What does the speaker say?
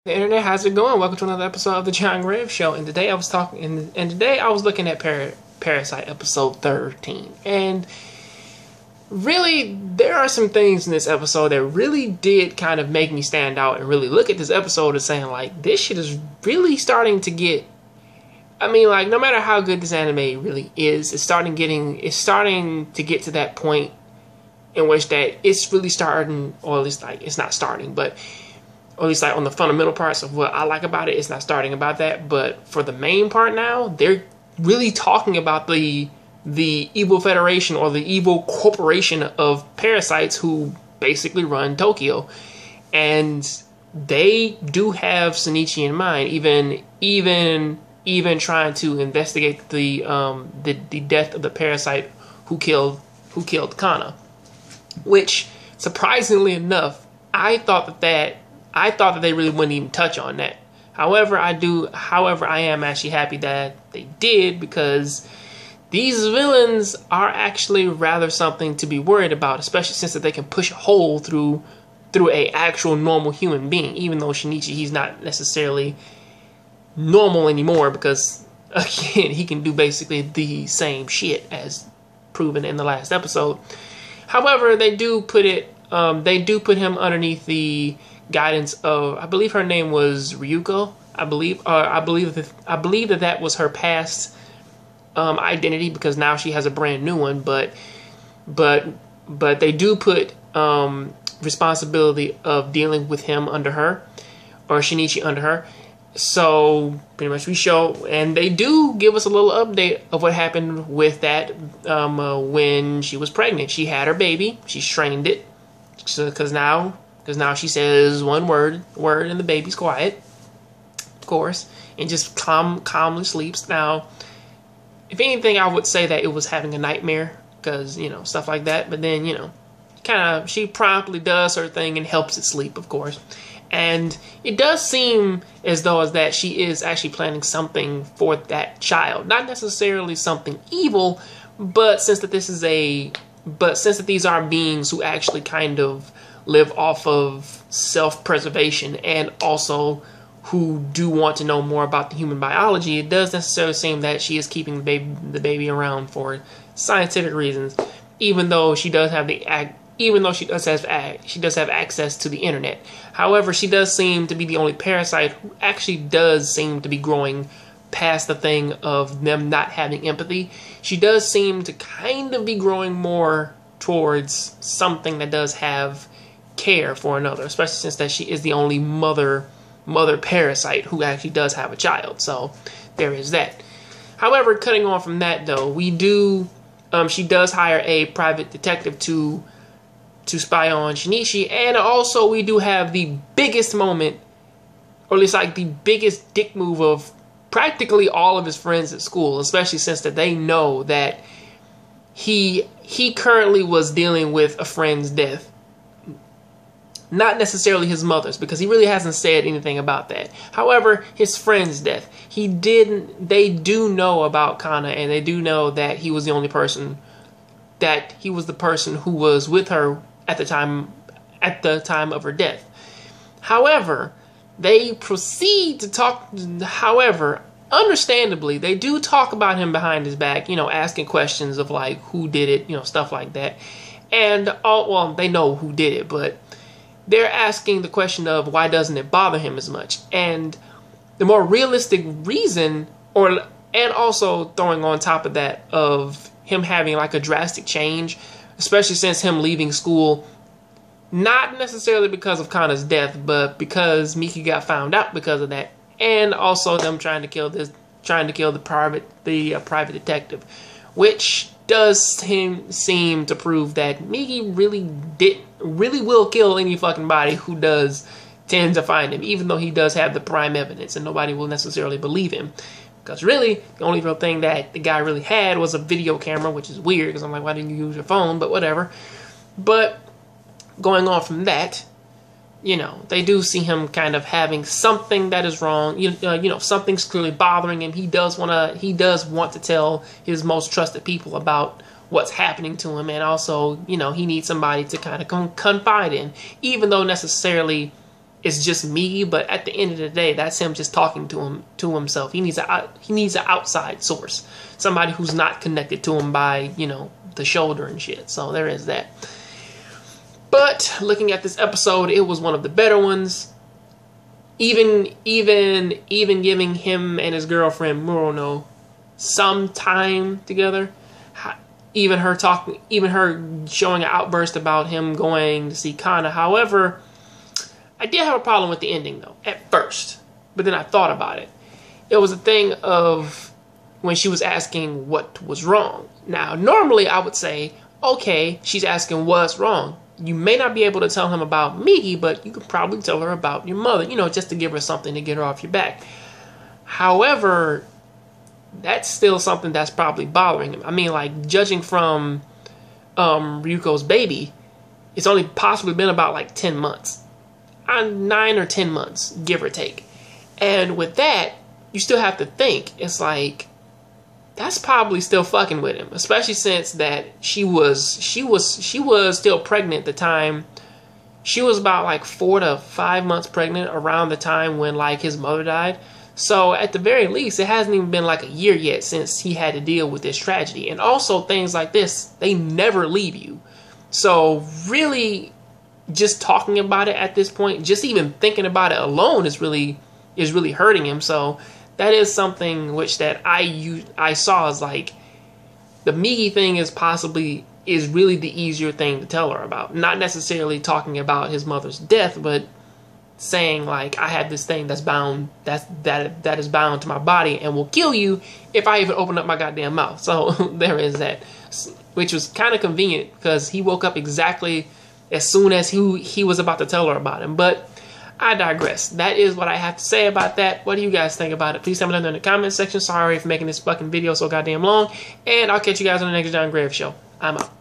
The internet, how's it going? Welcome to another episode of the Jongravesshow. And today I was looking at Parasyte episode 13. And really, there are some things in this episode that really did kind of make me stand out and really look at this episode and saying, like, this shit is really starting to get, I mean, like, no matter how good this anime really is, it's starting to get to that point in which that it's really starting, or at least, like, it's not starting, but or at least like on the fundamental parts of what I like about it, it's not starting about that. But for the main part now, they're really talking about the evil federation or the evil corporation of parasites who basically run Tokyo. And they do have Shinichi in mind, even trying to investigate the death of the parasite who killed Kana. Which, surprisingly enough, I thought that they really wouldn't even touch on that. However, I am actually happy that they did, because these villains are actually rather something to be worried about, especially since that they can push a hole through a actual normal human being. Even though Shinichi, he's not necessarily normal anymore, because again, he can do basically the same shit as proven in the last episode. However, they do put him underneath the guidance of, I believe her name was Ryuko. I believe that was her past identity, because now she has a brand new one. But they do put responsibility of dealing with him under her, or Shinichi under her. So pretty much and they do give us a little update of what happened with that when she was pregnant. She had her baby. She's trained it, because now she says one word, and the baby's quiet, of course, and just calmly sleeps. Now, if anything, I would say that it was having a nightmare, because, you know, stuff like that. But then, you know, she promptly does her thing and helps it sleep, of course. And it does seem as though that she is actually planning something for that child. Not necessarily something evil, but since that these are beings who actually kind of live off of self-preservation, and also who do want to know more about the human biology, it does necessarily seem that she is keeping the baby around for scientific reasons, even though she does have access to the internet. However, she does seem to be the only parasite who actually does seem to be growing past the thing of them not having empathy. She does seem to kind of be growing more towards something that does have care for another, especially since that she is the only mother parasite who actually does have a child. So there is that. However, cutting on from that though, she does hire a private detective to spy on Shinichi, and also we do have the biggest moment, or at least like the biggest dick move of practically all of his friends at school, especially since that they know that he currently was dealing with a friend's death. Not necessarily his mother's, because he really hasn't said anything about that. However, his friend's death. They do know about Kana, and they do know that he was the person who was with her at the time of her death. However, they proceed to talk. However, understandably, they do talk about him behind his back, you know, asking questions of like who did it, you know, stuff like that. And they know who did it, but they're asking the question of why doesn't it bother him as much? And the more realistic reason, and also throwing on top of that of him having like a drastic change, especially since him leaving school, not necessarily because of Kana's death, but because Miki got found out because of that, and also them trying to kill the private detective, which does seem to prove that Miki really will kill any fucking body who does tend to find him, even though he does have the prime evidence, and nobody will necessarily believe him. Because really, the only real thing that the guy really had was a video camera, which is weird, because I'm like, why didn't you use your phone? But whatever. But going on from that, you know, they do see him kind of having something that is wrong. You know, something's clearly bothering him. He does want to tell his most trusted people about what's happening to him, and also, you know, he needs somebody to kind of confide in, even though necessarily it's just me, but at the end of the day, that's him just talking to himself. He needs an outside source, somebody who's not connected to him by, you know, the shoulder and shit. So there is that. But looking at this episode, it was one of the better ones. Even giving him and his girlfriend Murono some time together. Even her showing an outburst about him going to see Kana. However, I did have a problem with the ending though, at first. But then I thought about it. It was a thing of when she was asking what was wrong. Now, normally I would say, okay, she's asking what's wrong. You may not be able to tell him about Migi, but you could probably tell her about your mother, you know, just to give her something to get her off your back. However, that's still something that's probably bothering him. I mean, like, judging from Ryuko's baby, it's only possibly been about like 10 months. 9 or 10 months, give or take. And with that, you still have to think, it's like, that's probably still fucking with him, especially since that she was still pregnant at the time. She was about like 4 to 5 months pregnant around the time when like his mother died. So at the very least, it hasn't even been like a year yet since he had to deal with this tragedy. And also things like this, they never leave you. So really, just talking about it at this point, just even thinking about it alone is really hurting him. So that is something which that I saw as like, the Migi thing is really the easier thing to tell her about. Not necessarily talking about his mother's death, but saying like, I have this thing that's bound, that is bound to my body and will kill you if I even open up my goddamn mouth. So there is that, which was kind of convenient because he woke up exactly as soon as he was about to tell her about him. But I digress. That is what I have to say about that. What do you guys think about it? Please tell me down in the comment section. Sorry for making this fucking video so goddamn long. And I'll catch you guys on the next Jongravesshow. I'm out.